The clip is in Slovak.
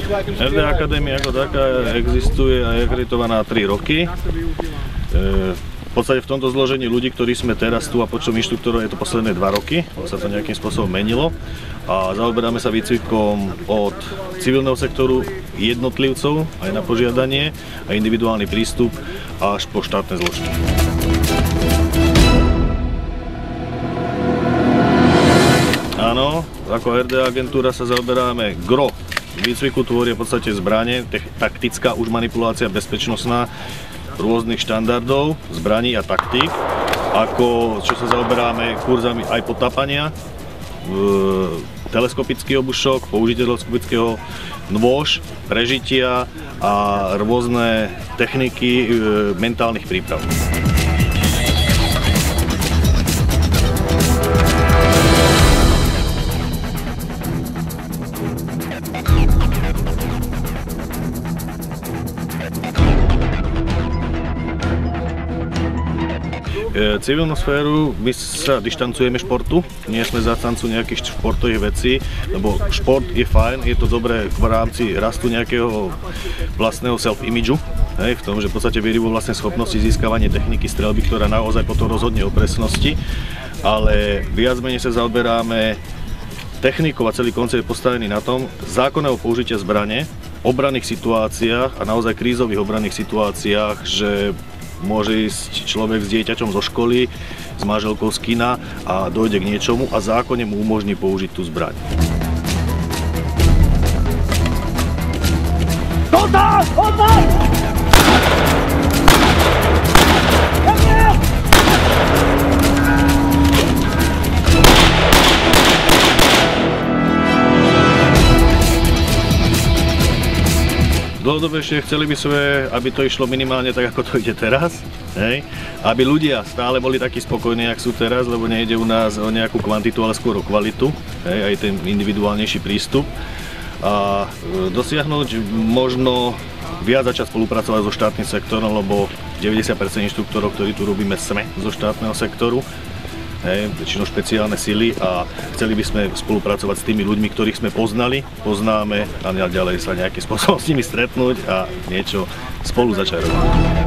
RD Akadémia ako taká existuje a je akreditovaná 3 roky. V podstate v tomto zložení ľudí, ktorí sme teraz tu a počtom inštruktorov je to posledné 2 roky, sa to nejakým spôsobom menilo a zaoberáme sa výcvikom od civilného sektoru jednotlivcov aj na požiadanie a individuálny prístup až po štátne zložky. Áno, ako RD agentúra sa zaoberáme gro výcviku, tvoria v podstate zbrane, taktická už manipulácia bezpečnostná rôznych štandardov, zbraní a taktík, ako čo sa zaoberáme kurzami aj potápania, teleskopický obušok, použitie teleskopického nôž, prežitia a rôzne techniky mentálnych príprav. Civilnú sféru my sa dištancujeme športu, nie sme zastancu nejakých športových vecí, lebo šport je fajn, je to dobré v rámci rastu nejakého vlastného self-imidžu, v tom, že v podstate verí vo vlastnej schopnosti získavanie techniky streľby, ktorá naozaj potom rozhodne o presnosti, ale viac menej sa zaoberáme technikou a celý koncept je postavený na tom zákonného použitia zbrane v obranných situáciách a naozaj krízových obranných situáciách, že môže ísť človek s dieťaťom zo školy, s manželkou z kina a dojde k niečomu a zákonne mu umožní použiť tú zbraň. Dlhodobejšie chceli by sme, aby to išlo minimálne tak, ako to ide teraz, aby ľudia stále boli takí spokojní, jak sú teraz, lebo nejde u nás o nejakú kvantitu, ale skôr o kvalitu, aj ten individuálnejší prístup a dosiahnuť možno viac začať spolupracovať so štátnym sektorom, lebo 90% inštruktorov, ktorí tu robíme, sme zo štátneho sektoru, väčšinou špeciálne sily a chceli by sme spolupracovať s tými ľuďmi, ktorých sme poznali, poznáme a ďalej sa nejakým spôsobom s nimi stretnúť a niečo spolu začať robiť.